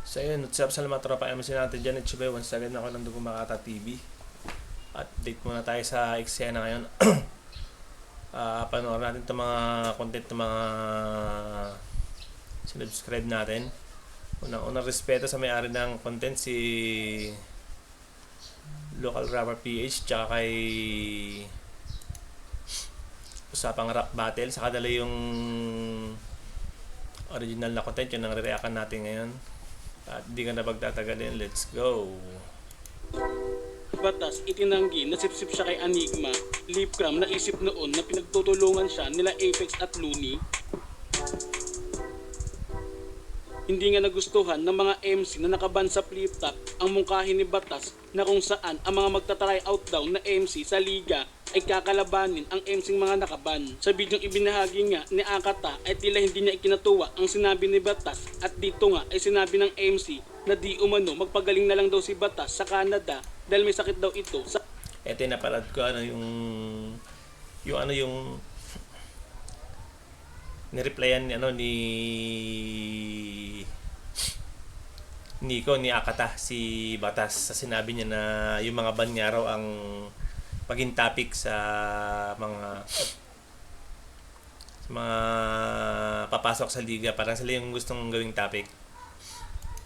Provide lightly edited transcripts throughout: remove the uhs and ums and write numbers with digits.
So yun, what's up sa mga tropa MC natin dyan, it's Chube, once again ako ng Dugo Makata TV. Update muna tayo sa eksena ngayon. Panoorin natin itong mga content ng mga sinubscribe natin. Unang respeto sa may-ari ng content, si Local Rapper PH, tsaka kay Usapang Rap Battle. Sa kadala yung original na content, yun ang re-reactan natin ngayon. At di ka na pagtatagalin, let's go! Batas, itinanggi, nasipsip siya kay Enigma. Lipcram, naisip noon na pinagtutulungan siya nila Apex at Looney. Hindi nga nagustuhan ng mga MC na nakaban sa flip top ang mungkahin ni Batas na kung saan ang mga magta-try out daw na MC sa liga ay kakalabanin ang MC mga nakaban. Sa bidyong ibinahagi nga ni Akata ay tila hindi niya ikinatuwa ang sinabi ni Batas at dito nga ay sinabi ng MC na di umano magpagaling na lang daw si Batas sa Canada dahil may sakit daw ito sa... Eto yung napalad ko yung nireplyan ni Nico ni Akata si Batas sa sinabi niya na yung mga ban nga raw ang maging topic sa mga papasok sa liga, parang sila yung gustong gawing topic.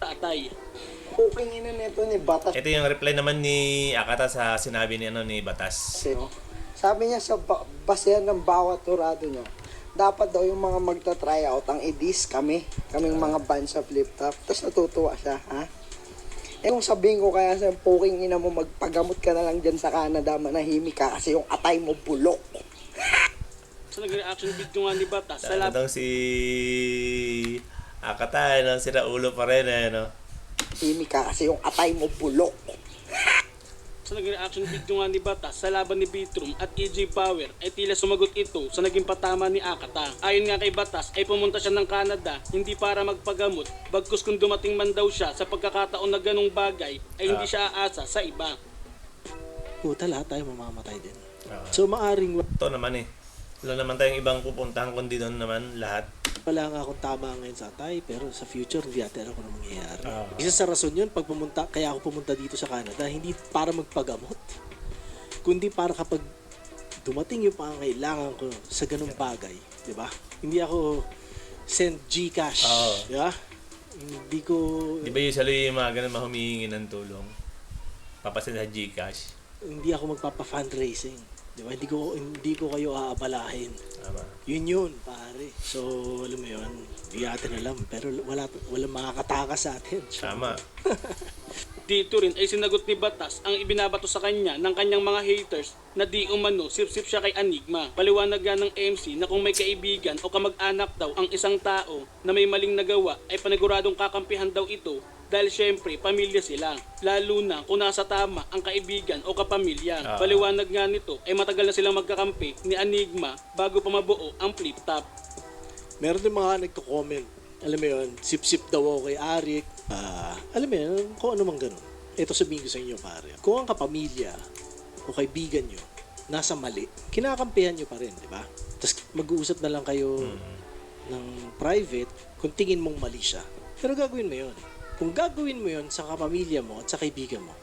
Atay. Puking ina nito ni Batas. Ito yung reply naman ni Akata sa sinabi ni Batas. Sabi niya sa basehan ng bawat turado niya, dapat daw yung mga magta-try out ang i-diss kaming mga band sa flip top. Tapos natutuwa siya, ha? Eh kung sabihin ko kaya sa puking ina mo, magpagamot ka na lang dyan sa Canada, manahimik ka kasi yung atay mo bulok. Sa nag-reaction video nga ni Batas sa Daw si Akata, sira ulo pa rin, Himik ka kasi yung atay mo bulok. Sa nag-reaction video nga ni Batas sa laban ni Bitrum at EJ Power ay tila sumagot ito sa naging patama ni Akata. Ayon nga kay Batas ay pumunta siya ng Canada hindi para magpagamot, bagkus kung dumating man daw siya sa pagkakataon na ganong bagay ay hindi siya aasa sa iba. Puta, lahat tayo mamamatay din. So maaring Ito naman wala naman tayong ibang pupuntahan kundi doon naman lahat. wala nga akong tama ngayon sa atay, pero sa future hindi natin alam kung ano mangyayari. Isa sa rason yun, kaya ako pumunta dito sa Canada, hindi para magpagamot, kundi para kapag dumating yung pangangailangan ko sa ganung bagay, di ba? Hindi ako send Gcash, di ba? Hindi ko... Di ba usually yung mga ganun humihingi ng tulong? Papasin sa Gcash. Hindi ako magpapa-fundraising. Di ba? Hindi ko kayo aabalahin. Tama. Yun, pare. So, alam mo yun, hindi natin alam. Pero wala makakatakas sa atin. So, Tama. Dito rin ay sinagot ni Batas ang ibinabato sa kanya ng kanyang mga haters na di umano sip-sip siya kay Enigma. Paliwanag nga ng MC na kung may kaibigan o kamag-anak daw ang isang tao na may maling nagawa ay paniguradong kakampihan daw ito dahil syempre pamilya sila. Lalo na kung nasa tama ang kaibigan o kapamilya. Paliwanag nga nito ay matagal na silang magkakampi ni Enigma bago pa mabuo ang flip top. meron din mga nagko-comment. Alam mo yun, sip-sip daw ako kay Arik. Alam mo yun, kung ano mang ganun. Ito sabihin ko sa inyo, pare. Kung ang kapamilya o kaibigan nyo nasa mali, kinakampihan nyo pa rin, di ba? Tapos mag-uusap na lang kayo ng private kung tingin mong mali siya. Pero gagawin mo yun. Kung gagawin mo yun sa kapamilya mo at sa kaibigan mo,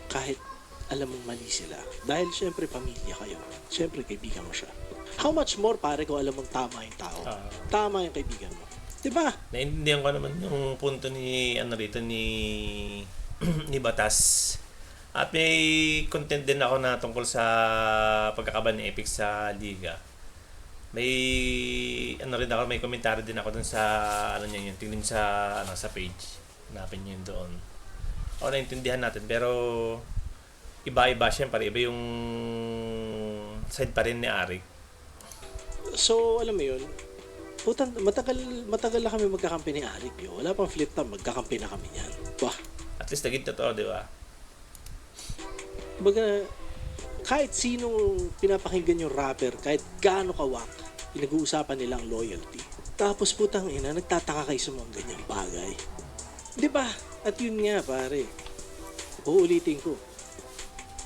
kahit alam mong mali sila. Dahil syempre pamilya kayo. Syempre kaibigan mo siya. How much more, pare, kung alam mong tama yung tao. Tama yung kaibigan mo. Diba? Naintindihan ko naman yung punto ni ni Batas. At may content din ako na tungkol sa pagkakaban ni Apex sa liga. May may komentaryo din ako dun sa yun, tingin sa sa page. Hanapin niyo yun doon. Naintindihan natin pero iba-iba syempre, iba yung side pa rin ni Arik. So, alam mo yun, matagal na kami magkakampi ni Arik. Wala pang flip top, magkakampi na kami niyan. Wah. At least naging totoo, di ba? Baga, kahit sinong pinapakinggan yung rapper, kahit gaano kawak, pinag-uusapan nilang loyalty. Tapos putang ina, nagtataka kayo sa mga ganyang bagay. Di ba? At yun nga, pare. Uulitin ko.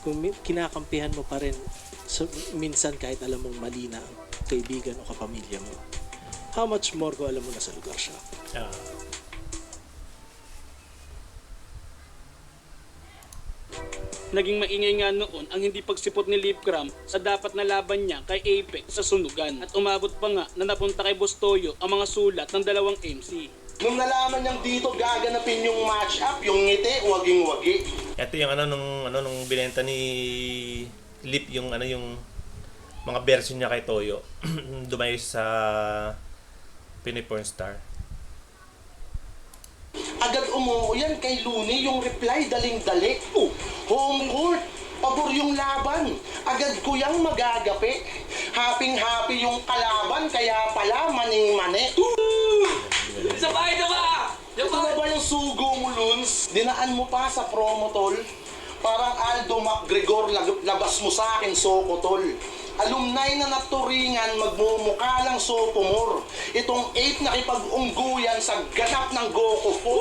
Kung kinakampihan mo pa rin, minsan kahit alam mong mali na ang kaibigan o kapamilya mo, how much more kung alam mo na sa lugar siya. Naging maingay nga noon ang hindi pagsipot ni Lipcram sa dapat na laban niya kay Apex sa sunugan. At umabot pa nga na napunta kay Boss Toyo ang mga sulat ng dalawang MC. Nung nalaman niyang dito gaganapin yung match-up, yung ngiti, waging-wagi. Ito yung nung binenta ni Lip yung yung mga version niya kay Toyo. Dumayo sa Pinoy Porn Star. Agad umuo yan kay Looney, yung reply daling-dali. Home court, pabor yung laban. Agad ko yang magagapi. Happy-happy yung kalaban, kaya pala maning-mani. Sabay na ba? Ito na ba yung sugo mo, Luns? Dinaan mo pa sa promo, tol. Parang Aldo McGregor, labas mo sa akin, Soko, tol. Alumni na naturingan, magmumukha lang sophomore. Itong 8 na ipag-ungguyan sa ganap ng Goku po.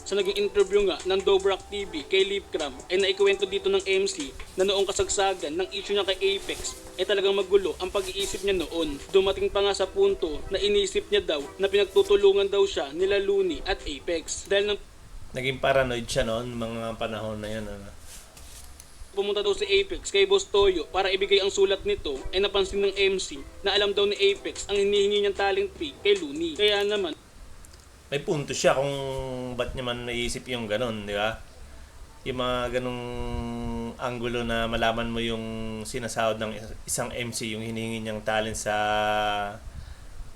Sa naging interview nga ng Dobrak TV kay Lipcram ay naikwento dito ng MC na noong kasagsagan ng issue niya kay Apex ay talagang magulo ang pag-iisip niya noon. Dumating pa nga sa punto na inisip niya daw na pinagtutulungan daw siya nila Looney at Apex. Dahil nang Naging paranoid siya noon mga panahon na yan. pumunta daw si Apex kay Boss Toyo para ibigay ang sulat nito ay napansin ng MC na alam daw ni Apex ang hinihingi niyang talent fee kay Looney. Kaya naman May punto siya kung ba't niya man naisip yung ganun, di ba? Yung mga ganung anggulo na malaman mo yung sinasahod ng isang MC, yung hinihingi niyang talent sa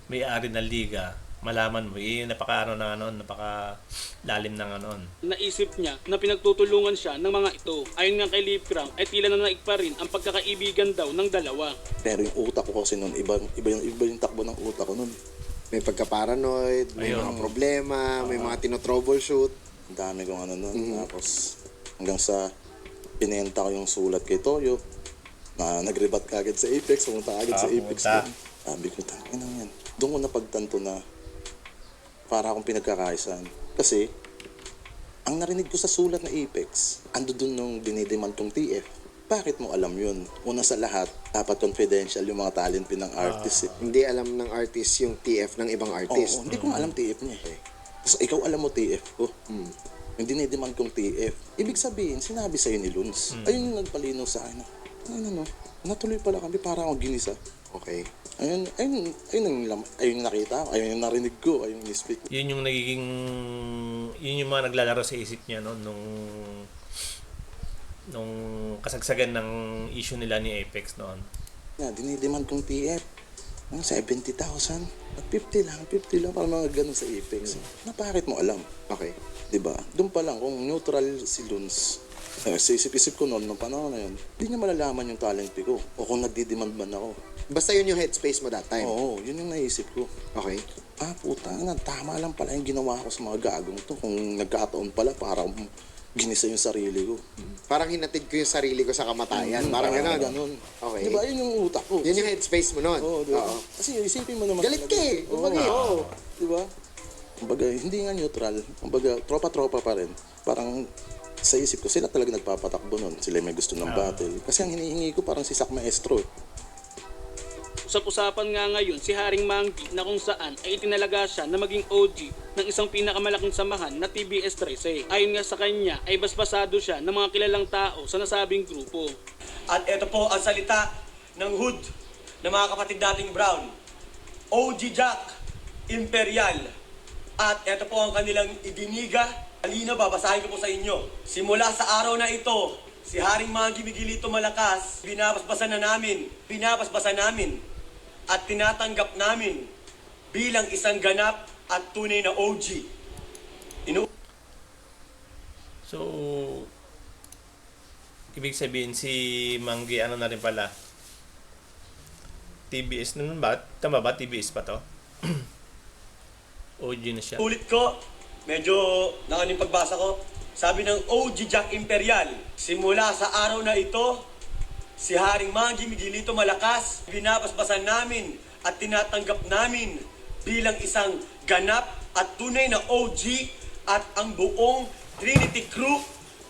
may-ari ng liga, malaman mo, napaka lalim ng naisip niya na pinagtutulungan siya ng mga ito. Ayon nga kay Lipcram ay tila na naik pa rin ang pagkakaibigan daw ng dalawa. Pero yung utak ko kasi noon, iba yung takbo ng utak ko noon. May pagka-paranoid, may Ayun. mga problema, may mga tino-troubleshoot. Ang dami kong Tapos hanggang sa pinenta ko yung sulat kay Toyo, na nag-rebat ka agad sa Apex, pumunta agad sa Apex. pumunta. Sabi ko, tangin na yan. Doon ko napagtanto na para akong pinagkakaisan. Kasi, ang narinig ko sa sulat na Apex, ando doon nung dinidemand kong TF. Bakit mo alam yun? Una sa lahat, dapat confidential yung mga talent pin ng artist. Hindi alam ng artist yung TF ng ibang artist. Oo, hindi ko nga alam TF niya eh. Tapos ikaw alam mo TF ko. Yung dinidemand kong TF. Ibig sabihin, sinabi sa'yo ni Luns. Ayun yung nagpalinaw sa akin. Natuloy pala kami para akong ginisa. Okay. Ayun yung nakita ko, ayun yung narinig ko, ayun yung speak. Yun yung yun yung mga naglalaro sa isip niya nung kasagsagan ng issue nila ni Apex noon. Dinidemand kong TF. 70,000. At 50 lang, para mga ganun sa Apex. Na bakit mo alam? Okay. Diba? Doon pa lang, kung neutral si Luns, sa isip-isip ko noon, nung panahon na yun, hindi niya malalaman yung talent ko. O kung nagdidemand man ako. Basta yun yung headspace mo that time. Oo, yun yung naisip ko. Okay. Puta na, tama lang pala yung ginawa ko sa mga gagong to. Kung nagkataon pala, parang ginisa yung sarili ko. Parang hinatid ko yung sarili ko sa kamatayan. Parang gano'n. Ganun. Okay. Diba, yun yung utak ko. Yun yung headspace mo nun. Oo, diba? Oo. Kasi isipin mo naman. Galit ka eh. Kumbaga, oo. Diba? Kumbaga, hindi nga neutral. Kumbaga, tropa-tropa pa rin. Parang sa isip ko, sila talaga nagpapatakbo nun. Sila may gusto ng battle. Kasi ang hinihingi ko parang si Sak Maestro. Usap-usapan nga ngayon si Haring Manggi na kung saan ay itinalaga siya na maging OG ng isang pinakamalaking samahan na TBS 13. Ayon nga sa kanya ay basbasado siya ng mga kilalang tao sa nasabing grupo. At ito po ang salita ng hood ng mga kapatid nating Brown. OG Jack Imperial. At ito po ang kanilang idiniga. Halina, babasahin ko po sa inyo. Simula sa araw na ito, si Haring Manggi Miguelito Malakas, binabasbasan namin at tinatanggap namin bilang isang ganap at tunay na OG. So, ibig sabihin si Manggi na rin pala. TBS naman ba? Tama ba? TBS pa to? OG na siya. Ulit ko, medyo nakaning pagbasa ko. Sabi ng OG Jack Imperial, simula sa araw na ito, si Haring Manggi Miguelito Malakas, binabasbasan namin at tinatanggap namin bilang isang ganap at tunay na OG at ang buong Trinity Crew,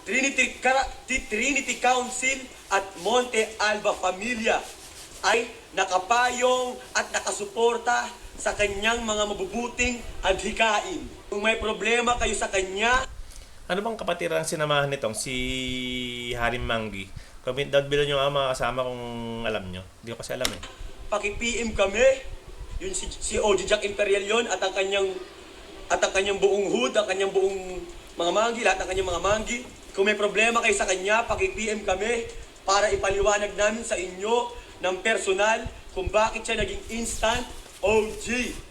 Trinity Council at Monte Alba Familia ay nakapayong at nakasuporta sa kanyang mga mabubuting adhikain. Kung may problema kayo sa kanya, Ano bang kapatiran ang sinamahan nitong si Haring Manggi? Comment down below nyo mga kasama kung alam nyo. Hindi ko kasi alam eh. Paki-PM kami. Yun si OG Jack Imperial yon at ang kanyang buong hood, ang kanyang buong mga manggi, lahat ng kanyang mga manggi. Kung may problema kayo sa kanya, paki-PM kami para ipaliwanag namin sa inyo ng personal kung bakit siya naging instant OG.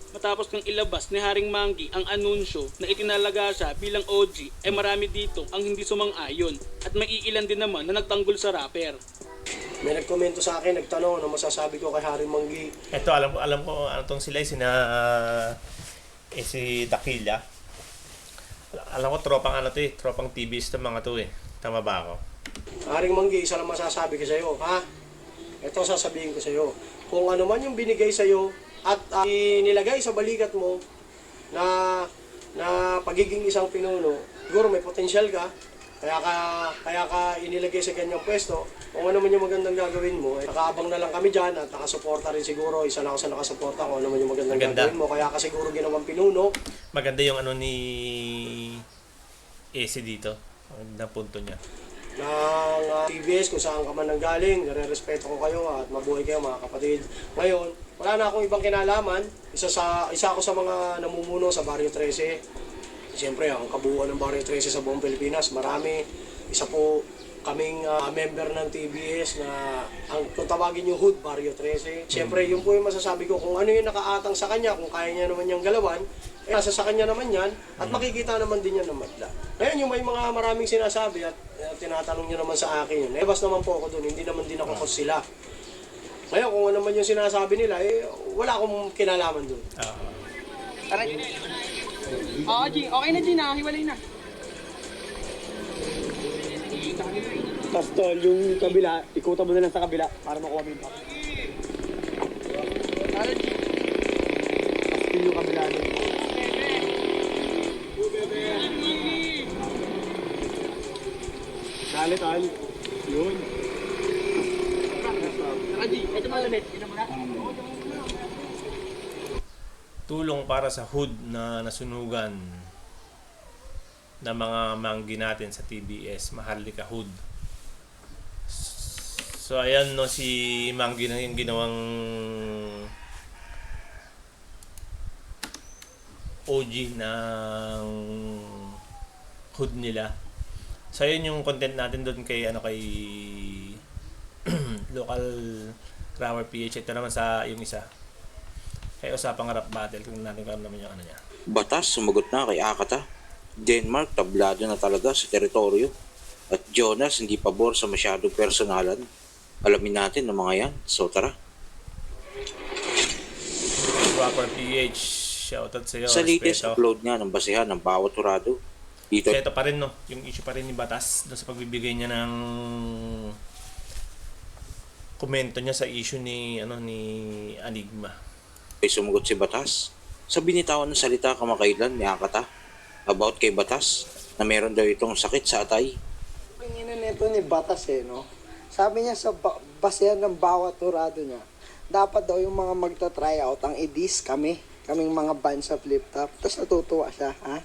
Matapos ng ilabas ni Haring Manggi ang anunsyo na itinalaga siya bilang OG, ay marami dito ang hindi sumang-ayon at maiilan din naman na nagtanggol sa rapper. May nagkomento sa akin, nagtanong ano masasabi ko kay Haring Manggi. Ito, alam ko ano tong sila si Dakila. Alam ko tropang tropang TVs to mga to eh. Tama ba ako? Haring Manggi, isa lang masasabi ko sa iyo, ha? Ito sasabihin ko sa iyo. Kung ano man yung binigay sa iyo at inilagay sa balikat mo na pagiging isang pinuno, siguro may potensyal ka, kaya ka inilagay sa ganyang pwesto. Kung ano man yung magandang gagawin mo, nakaabang na lang kami dyan at nakasuporta rin siguro, isa lang ako sa nakasuporta kung ano man yung magandang gagawin mo, kaya ka siguro ginawang pinuno. Maganda yung ano ni AC dito. Ang punto niya. Ng TBS, kung saan ka man nanggaling, nare-respeto ko kayo at mabuhay kayo mga kapatid. Ngayon, wala na akong ibang kinalaman. Isa ako sa mga namumuno sa Barrio 13. Siyempre, ang kabuuan ng Barrio 13 sa buong Pilipinas, marami. Isa po kaming member ng TBS na kung tawagin yung Hood Barrio 13. Siyempre, yun po yung masasabi ko. Kung ano yung nakaatang sa kanya, kung kaya niya naman yung galawan, nasa sa kanya naman yan at makikita naman din yan ng madla. Ngayon, yung may mga maraming sinasabi at tinatanong niyo naman sa akin yun. Labas naman po ako doon, hindi naman din ako sila. Ngayon, kung ano naman yung sinasabi nila, wala akong kinalaman doon. Oo, G. Okay na, G. Hiwalay na. Tapos tol, yung kabila, ikutan mo na lang sa kabila para makuha mo yung back. Tapos yung kabila doon. Dali, tol. Yun. Ito malamit. Tulong para sa hood na nasunugan na mga manggi natin sa TBS, Maharlika Hood. So ayan no, si Manggi na yung ginawang OG ng hood nila. So yun yung content natin doon kay local Grammar PH. Ito naman sa yung isa. Kaya usapang rap battle kung natin kung naman yung ano niya. Batas sumagot na kay Akata. Denmark tablado na talaga sa teritoryo. At Jonas hindi pabor sa masyadong personalan. Alamin natin ng mga yan. So tara. Proper PH. Shoutout sa iyo. Sa latest upload nga ng basihan ng bawat turado. Dito ito pa rin no, yung issue pa rin ni Batas doon sa pagbibigay niya ng komento niya sa issue ni Enigma. ay sumagot si Batas sa binitawan ng salita kamakailan ni Akata about kay Batas na meron daw itong sakit sa atay. Pinginan nito ni Batas no? Sabi niya sa basehan ng bawat turado niya, dapat daw yung mga magta-tryout ang i-diss kaming mga band sa flip-top. Tapos natutuwa siya, ha?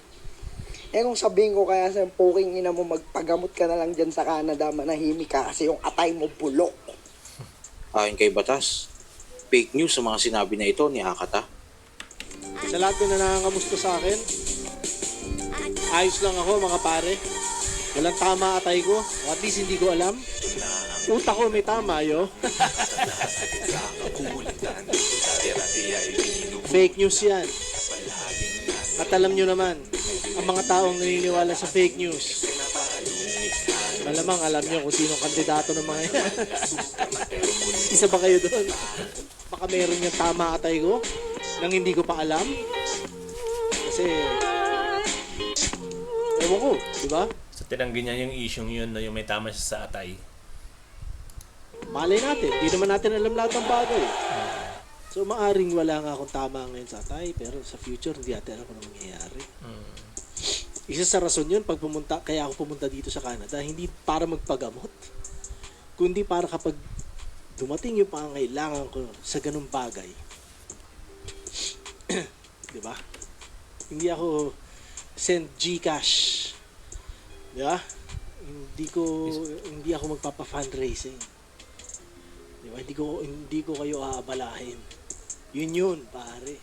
Kung sabihin ko kaya sa puking ina mo, magpagamot ka na lang dyan sa Canada, manahimik ka kasi yung atay mo bulok. Ayon kay Batas, fake news sa mga sinabi na ito ni Akata. Sa lahat na nangangamusta sa akin, ayos lang ako mga pare. Walang tama atay ko, o at least hindi ko alam. Utak ko may tama, yo. Fake news yan. At alam nyo naman, ang mga taong naniniwala sa fake news, malamang alam nyo kung sinong kandidato ng mga yan. Isa ba kayo doon? Baka meron yung tama atay ko nang hindi ko pa alam. Kasi, ewan ko, di ba? So tinanggi niya yung issue yun na yung may tama siya sa atay. Malay natin, di naman natin alam lahat ng bagay. So maaring wala nga akong tama ngayon sa atay, pero sa future hindi natin alam kung ano mangyayari. Isa sa rason yun, kaya ako pumunta dito sa Canada, hindi para magpagamot, kundi para kapag dumating yung pangangailangan ko sa ganung bagay. Di ba? Hindi ako send GCash. Di ba? Hindi ako magpapa-fundraising. Di ba? Hindi ko kayo aabalahin. Yun, pare.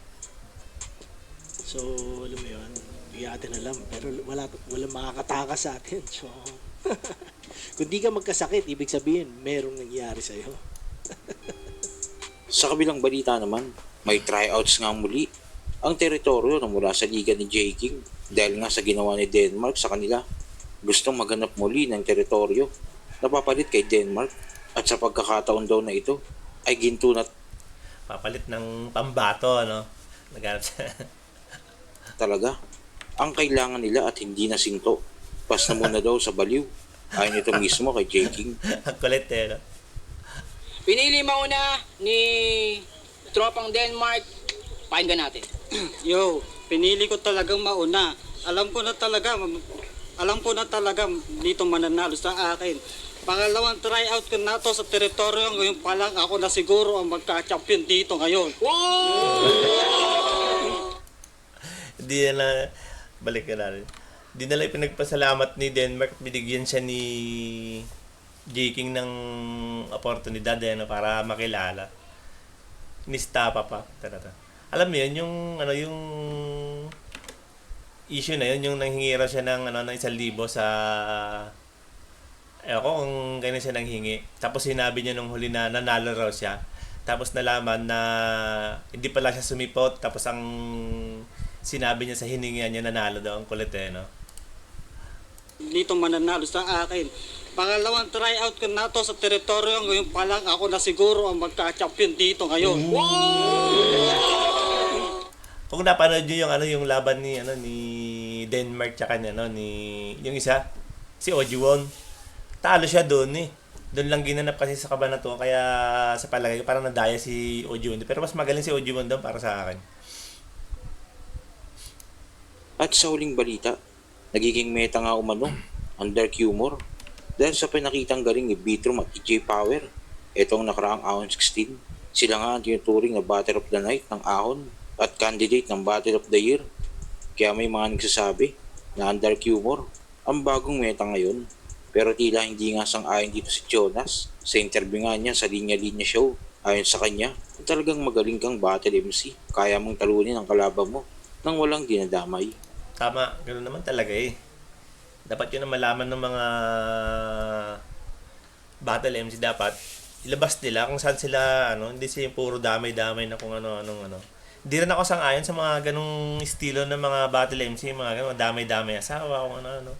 So, alam mo yun, hindi natin alam. Pero wala makakatakas sa atin. So, kung di ka magkasakit, ibig sabihin, merong nangyari sa'yo. Sa kabilang balita naman, may tryouts nga muli ang teritoryo na mula sa liga ni J. King dahil nga sa ginawa ni Denmark sa kanila. Gustong maghanap muli ng teritoryo na papalit kay Denmark at sa pagkakataon daw na ito ay ginto na Papalit ng pambato, ano? Naghanap siya. talaga ang kailangan nila at hindi na sinto. Pas na muna daw sa baliw. Ayon ito mismo kay J. King. Ang kulit eh, no? Pinili mauna ni tropang Denmark. Pakinggan natin. Yo, pinili ko talagang mauna. Alam ko na talaga dito mananalo sa akin. Pangalawang tryout ko na to sa teritoryo ngayon pa lang ako na siguro ang magka-champion dito ngayon. Hindi na balik ka na rin. Hindi na lang pinagpasalamat ni Denmark. Binigyan siya ni J. King ng oportunidad para makilala. Nistapa pa. Alam mo yun, yung issue na yun, yung nanghingi raw siya ng 1,000 sa ko kung ganyan siya nanghingi. Tapos sinabi niya nung huli na nanalo raw siya. Tapos nalaman na hindi pala siya sumipot. Tapos ang sinabi niya sa hiningian niya nanalo daw. Ang kulit no? Dito mananalo sa akin. Pangalawang tryout ko na to sa teritoryo ngayon pa lang ako na siguro ang magka-champion dito ngayon. Kung napanood niyo yung laban ni ni Denmark tsaka ni yung isa si Ojiwon. Talo siya doon eh. Doon lang ginanap kasi sa Kabanatuan kaya sa palagay ko parang nadaya si Ojiwon. Pero mas magaling si Ojiwon doon para sa akin. At sa huling balita, nagiging meta nga umano ang dark humor dahil sa pinakitang galing ni Bitrum at EJ Power. Itong nakaraang Ahon 16, sila nga ang tinuturing na Battle of the Night ng Ahon at candidate ng Battle of the Year. Kaya may mga nagsasabi na ang dark humor ang bagong meta ngayon. Pero tila hindi nga sang-ayon dito si Jonas sa interview nga niya sa Linya Linya Show. Ayon sa kanya, kung talagang magaling kang battle MC, kaya mong talunin ang kalaban mo nang walang dinadamay. Tama, ganoon naman talaga eh. Dapat yun ang malaman ng mga battle MC dapat. Ilabas nila kung saan sila, hindi siya yung puro damay-damay na kung ano. Hindi rin ako sang-ayon sa mga ganong estilo ng mga battle MC, mga ganong damay-damay asawa, kung ano.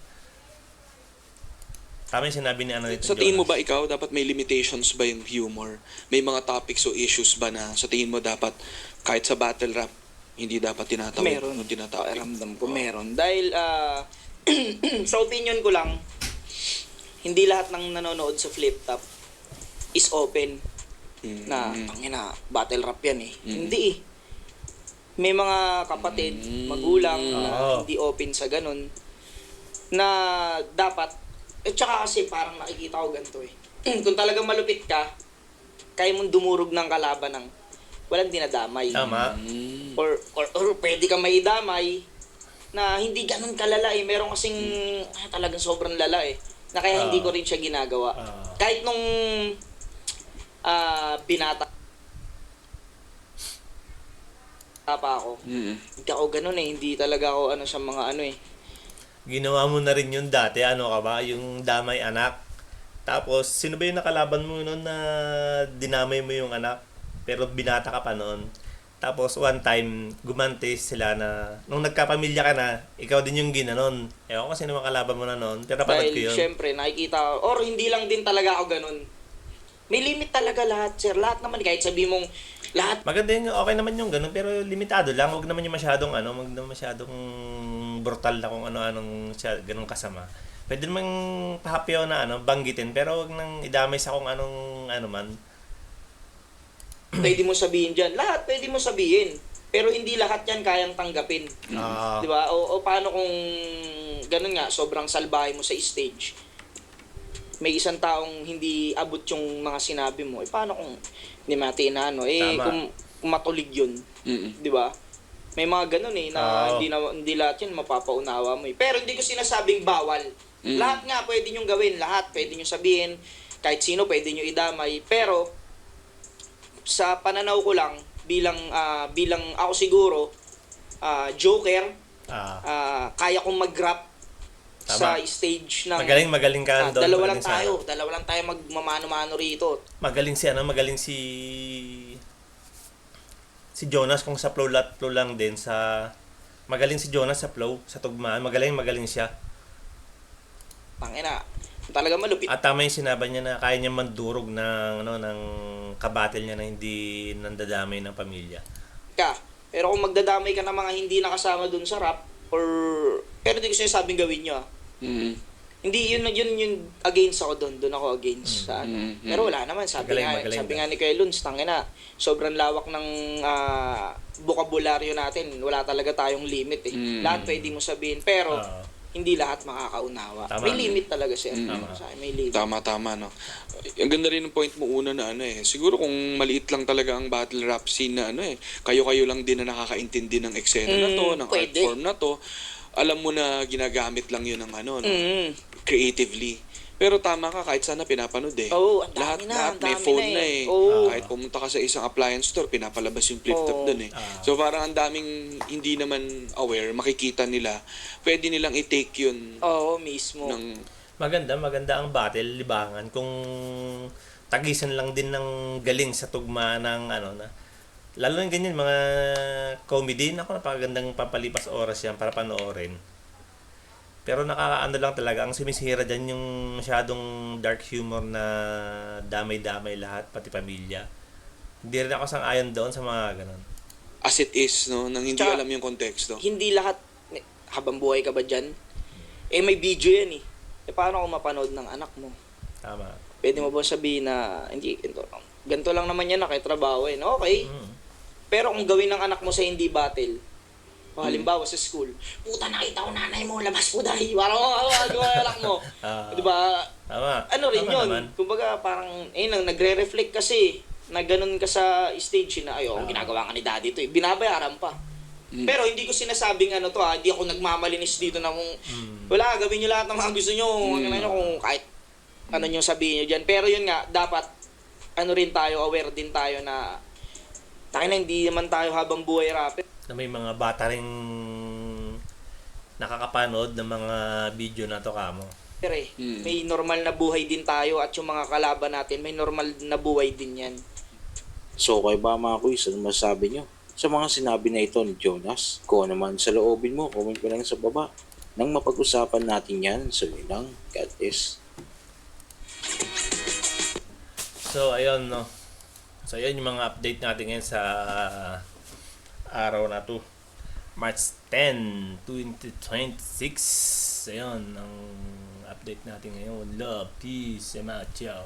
Tama yung sinabi ni dito, Sa tingin mo ba ikaw, dapat may limitations ba yung humor? May mga topics o issues ba na sa tingin mo dapat kahit sa battle rap, hindi dapat tinatawid? Meron. Ramdam ko meron. Dahil sa opinion ko lang, hindi lahat ng nanonood sa Flip Top is open na tangina, battle rap yan eh. Hindi eh. May mga kapatid, magulang na hindi open sa ganun na dapat tsaka kasi parang nakikita ko ganito eh. Kung talagang malupit ka, kaya mong dumurog ng kalaban ng walang dinadamay. Tama. Or pwede kang maidamay na hindi ganun kalala eh. Meron kasing talagang sobrang lala eh. Na kaya hindi ko rin siya ginagawa. Kahit nung binata pa ako. Hindi ako ganun eh. Hindi talaga ako sa mga eh. Ginawa mo na rin yun dati, ka ba? Yung damay anak. Tapos, sino ba yung nakalaban mo noon na dinamay mo yung anak? Pero binata ka pa noon. Tapos, one time, gumante sila na, nung nagkapamilya ka na, ikaw din yung ginanon. Ewan ko kasi naman kalaban mo na noon. Pero napanood ko yun. Syempre, nakikita ko. Or hindi lang din talaga ako ganun. May limit talaga lahat, sir. Lahat naman, kahit sabi mong lahat. Maganda yun, okay naman yung ganun, pero limitado lang. Huwag naman yung masyadong, huwag naman masyadong brutal na kung ano-anong ganun kasama. Pwede namang pahapyaw na banggitin, pero huwag nang idamay sa kung anong man. Pwede mo sabihin dyan. Lahat pwede mo sabihin. Pero hindi lahat yan kayang tanggapin. Di ba? O paano kung ganun nga, sobrang salbahe mo sa stage. May isang taong hindi abot yung mga sinabi mo. Paano kung hindi matiin na kung matulig yun. Di ba? May mga ganun eh, na hindi lahat yan mapapaunawa mo eh. Pero hindi ko sinasabing bawal. Lahat nga pwede nyo gawin, lahat pwede nyo sabihin, kahit sino pwede nyo idamay. Pero, sa pananaw ko lang, bilang ako siguro, joker, kaya kong mag-rap sa stage ng... Magaling ka doon. Dalawa lang tayo magmamano-mano rito. Magaling si Jonas kung sa flow lang din magaling si Jonas sa flow, sa tugmaan, magaling siya. Tangina, talaga malupit. At tama yung sinabi niya na kaya niya mandurog ng kabatil niya na hindi nandadamay ng pamilya. Pero kung magdadamay ka ng mga hindi nakasama dun sa rap, pero hindi ko sinasabing gawin nyo. Hindi, yun against ako doon ako against sa ano. Pero wala naman, sabi nga ni Kuya Luns, tangina, sobrang lawak ng bokabularyo natin, wala talaga tayong limit eh. Lahat pwede mo sabihin, pero hindi lahat makakaunawa. May limit talaga siya. May limit. Tama, no? Ang ganda rin ng point mo una na siguro kung maliit lang talaga ang battle rap scene na kayo-kayo lang din na nakakaintindi ng eksena na to, ng art form na to, alam mo na ginagamit lang yun ng creatively. Pero tama ka, kahit sana pinapanood eh. Lahat may phone na eh. Kahit pumunta ka sa isang appliance store, pinapalabas yung flip top dun eh. So parang ang daming hindi naman aware, makikita nila, pwede nilang i-take yun. Mismo. Maganda ang battle, libangan. Kung tagisan lang din ng galing sa tugma ng lalo na ganyan, mga comedy, napakagandang papalipas oras yan para panoorin. Pero nakakaano lang talaga, ang sumisira dyan yung masyadong dark humor na damay-damay lahat, pati pamilya. Hindi rin ako sang-ayon doon sa mga ganon. As it is, no? Nang hindi alam yung konteksto. Hindi lahat, habang buhay ka ba dyan? May video yan eh. Paano kung mapanood ng anak mo? Tama. Pwede mo ba sabihin na, hindi, ganito lang naman yan, trabaho eh. Okay. Pero kung gawin ng anak mo sa hindi battle, halimbawa sa school, puta, nakita ko nanay mo, labas po dahil, parang anak mo. Diba? Tama. Ano rin Tama yun? naman. Kumbaga, parang, nagre-reflect kasi, na ganun ka sa stage na, ginagawa ka ni daddy to, binabayaran pa. Pero hindi ko sinasabing hindi ako nagmamalinis dito na kung, wala, gawin nyo lahat ng mga gusto nyo, kung kahit ano nyo sabihin nyo dyan. Pero yun nga, dapat, rin tayo, aware din tayo na, hindi naman tayo habang buhay rapid. Na may mga bata ring nakakapanood ng mga video na to kamo. Pero may normal na buhay din tayo at yung mga kalaban natin, may normal na buhay din yan. So kayo ba mga kuys, ano masasabi nyo sa mga sinabi na ito ni Jonas? Kung naman sa loobin mo, comment mo lang sa baba. Nang mapag-usapan natin yan, so yun lang. God bless. So ayun no. So ayun yung mga update natin ngayon sa araw na to, March 10, 2026. Ayun ang update natin ngayon. Love, peace, and ciao.